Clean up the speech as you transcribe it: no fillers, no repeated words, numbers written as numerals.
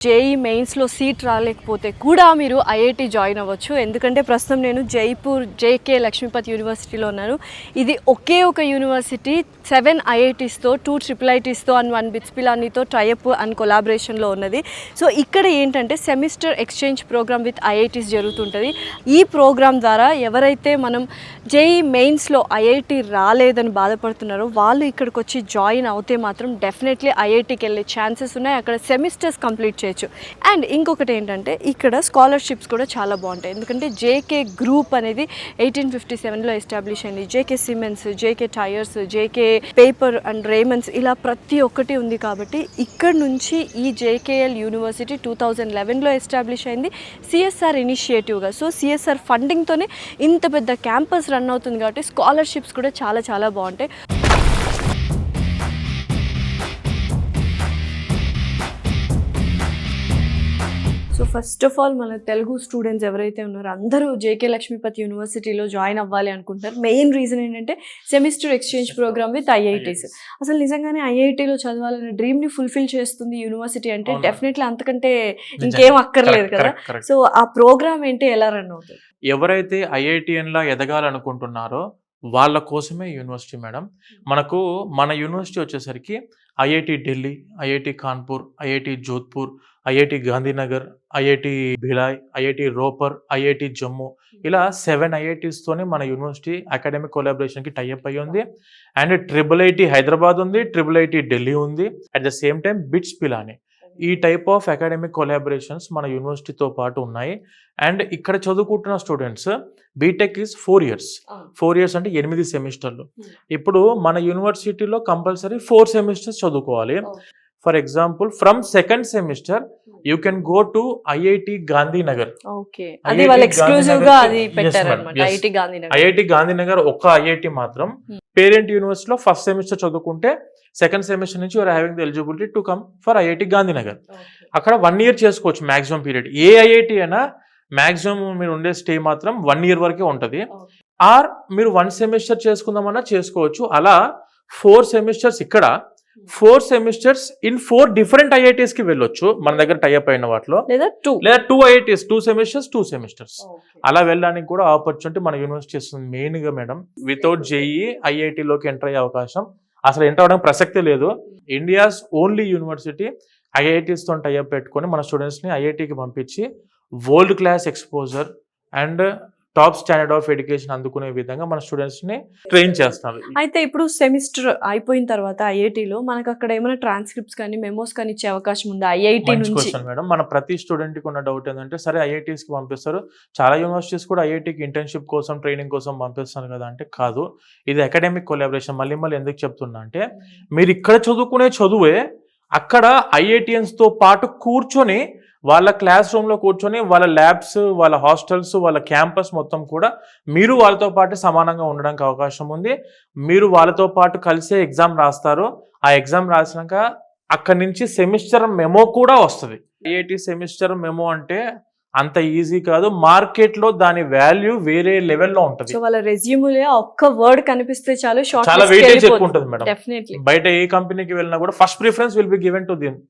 JEE మెయిన్స్లో seat రాలేకపోతే కూడా మీరు ఐఐటి జాయిన్ అవ్వచ్చు. ఎందుకంటే ప్రస్తుతం నేను జైపూర్ జేకే లక్ష్మీపతి యూనివర్సిటీలో ఉన్నాను. ఇది ఒకే ఒక యూనివర్సిటీ 7 ఐఐటీస్తో 2 ట్రిపుల్ ఐటీస్తో అండ్ 1 బిట్స్ పిలానీతో టైఅప్ అండ్ కొలాబరేషన్లో ఉన్నది. సో ఇక్కడ ఏంటంటే semester exchange programme with IITs జరుగుతుంటుంది. ఈ ప్రోగ్రామ్ ద్వారా ఎవరైతే మనం జేఈ మెయిన్స్లో ఐఐటి రాలేదని బాధపడుతున్నారో వాళ్ళు ఇక్కడికి వచ్చి జాయిన్ అవుతే మాత్రం డెఫినెట్లీ ఐఐటికి వెళ్ళే ఛాన్సెస్ ఉన్నాయి. అక్కడ సెమిస్టర్స్ కంప్లీట్ చేయొచ్చు. అండ్ ఇంకొకటి ఏంటంటే ఇక్కడ స్కాలర్షిప్స్ కూడా చాలా బాగుంటాయి. ఎందుకంటే జేకే గ్రూప్ అనేది 1857లో ఎస్టాబ్లిష్ అయింది. JK cements, JK tyres, JK paper and Raymond's ఇలా ప్రతి ఒక్కటి ఉంది. కాబట్టి ఇక్కడ నుంచి ఈ జేకేఎల్ యూనివర్సిటీ 2011లో ఎస్టాబ్లిష్ అయింది సిఎస్ఆర్ ఇనిషియేటివ్గా. సో సిఎస్ఆర్ ఫండింగ్తోనే ఇంత పెద్ద క్యాంపస్ రన్ అవుతుంది కాబట్టి స్కాలర్షిప్స్ కూడా చాలా చాలా బాగుంటాయి. సో ఫస్ట్ ఆఫ్ ఆల్ మన తెలుగు స్టూడెంట్స్ ఎవరైతే ఉన్నారో అందరూ జేకే లక్ష్మీపతి యూనివర్సిటీలో జాయిన్ అవ్వాలి అనుకుంటారు. మెయిన్ రీజన్ ఏంటంటే semester exchange programme with IITs. అసలు నిజంగానే ఐఐటీలో చదవాలనే డ్రీమ్ని ఫుల్ఫిల్ చేస్తుంది యూనివర్సిటీ అంటే డెఫినెట్లీ అంతకంటే ఇంకేం అక్కర్లేదు కదా. సో ఆ ప్రోగ్రామ్ ఏంటి, ఎలా రన్ అవుతుంది? ఎవరైతే ఐఐటిఎన్లా ఎదగాలనుకుంటున్నారో వాళ్ళ కోసమే యూనివర్సిటీ మేడం. మన యూనివర్సిటీ వచ్చేసరికి IIT Delhi, IIT Kanpur, IIT Jodhpur, IIT Gandhinagar, IIT Bhilai, IIT Ropar, IIT Jammu ఇలా 7 ఐఐటీస్తోనే మన యూనివర్సిటీ అకాడమిక్ కొలాబరేషన్కి టైఅప్ అయ్యి ఉంది. అండ్ ట్రిపుల్ ఐటి హైదరాబాద్ ఉంది, ట్రిపుల్ ఐటి ఢిల్లీ ఉంది, at the same time bits Pilani. ఈ టైప్ ఆఫ్ అకాడమిక్ కొలాబరేషన్స్ మన యూనివర్సిటీతో పాటు ఉన్నాయి. అండ్ ఇక్కడ చదువుకుంటున్న students BTech is 4 years. 4 years అంటే 8 సెమిస్టర్లు. ఇప్పుడు మన యూనివర్సిటీలో కంపల్సరీ 4 సెమిస్టర్స్ చదువుకోవాలి. For example from 2nd semester you can go to IIT Gandhinagar. IIT Gandhinagar ఒక్క ఐఐటి మాత్రం. పేరెంట్ యూనివర్సిటీలో ఫస్ట్ సెమిస్టర్ చదువుకుంటే 2nd సెమిస్టర్ నుంచి you're having the eligibility to come for IIT Gandhinagar. అక్కడ 1 year చేసుకోవచ్చు మాక్సిమం పీరియడ్. ఏ ఐఐటి అయినా మాక్సిమం మీరు ఉండే స్టే మాత్రం 1 year వరకే ఉంటుంది. ఆర్ మీరు 1 సెమిస్టర్ చేసుకుందామన్నా చేసుకోవచ్చు. అలా 4 సెమిస్టర్స్ ఇక్కడ, 4 సెమిస్టర్స్ ఇన్ 4 డిఫరెంట్ ఐఐటీస్ కి వెళ్ళొచ్చు మన దగ్గర టైఅప్ అయిన వాటిలో, లేదా 2 ఐఐటీస్ 2 సెమిస్టర్స్ 2 సెమిస్టర్స్ అలా వెళ్ళడానికి కూడా ఆపర్చునిటీ మన యూనివర్సిటీ ఇస్తుంది. మెయిన్ గా మేడం వితౌట్ జేఈ ఐఐటీలోకి ఎంటర్ అయ్యే అవకాశం అసలు ఎంటర్ అవడానికి ప్రసక్తే లేదు. ఇండియాస్ ఓన్లీ యూనివర్సిటీ ఐఐటీస్ తో టైఅప్ పెట్టుకొని మన స్టూడెంట్స్ ని ఐఐటీకి పంపించి world class exposure and top standard of education అందుకునే విధంగా మన స్టూడెంట్స్ ని ట్రైన్ చేస్తున్నారు. అయితే ఇప్పుడు సెమిస్టర్ అయిపోయిన తర్వాత ఐఐటీలో మనకు అక్కడ ఏమైనా ట్రాన్స్క్రిప్ట్స్ కానీ మెమోస్ కానీ ఇచ్చే అవకాశం ఉందా ఐఐటీ నుంచి? మేడం, మన ప్రతి స్టూడెంట్ కి ఉన్న డౌట్ ఏంటంటే, సరే ఐఐటీస్ కి పంపిస్తారు, చాలా యూనివర్సిటీస్ కూడా ఐఐటీకి ఇంటర్న్షిప్ కోసం ట్రైనింగ్ కోసం పంపిస్తారు కదా అంటే కాదు. ఇది అకాడమిక్ కొలాబరేషన్. మళ్ళీ ఎందుకు చెప్తున్నా అంటే, మీరు ఇక్కడ చదువుకునే చదువే అక్కడ ఐఐటియన్స్ తో పాటు కూర్చొని వాళ్ళ క్లాస్ రూమ్లో కూర్చొని వాళ్ళ ల్యాబ్స్, వాళ్ళ హాస్టల్స్, వాళ్ళ క్యాంపస్ మొత్తం కూడా మీరు వాళ్ళతో పాటు సమానంగా ఉండడానికి అవకాశం ఉంది. మీరు వాళ్ళతో పాటు కలిసే ఎగ్జామ్ రాస్తారు. ఆ ఎగ్జామ్ రాసినాక అక్కడి నుంచి సెమిస్టర్ మెమో కూడా వస్తుంది. ఐఐటి సెమిస్టర్ మెమో అంటే అంత ఈజీ కాదు. మార్కెట్ లో దాని వాల్యూ వేరే లెవెల్లో ఉంటుంది. వాళ్ళ రెజ్యూమ్లో ఒక్క వర్డ్ కనిపిస్తే చాలు, చాలా వెయిటేజ్ ఎక్కువ ఉంటుంది మేడం. బయట ఏ కంపెనీకి వెళ్ళినా కూడా first preference will be given to దిమ్.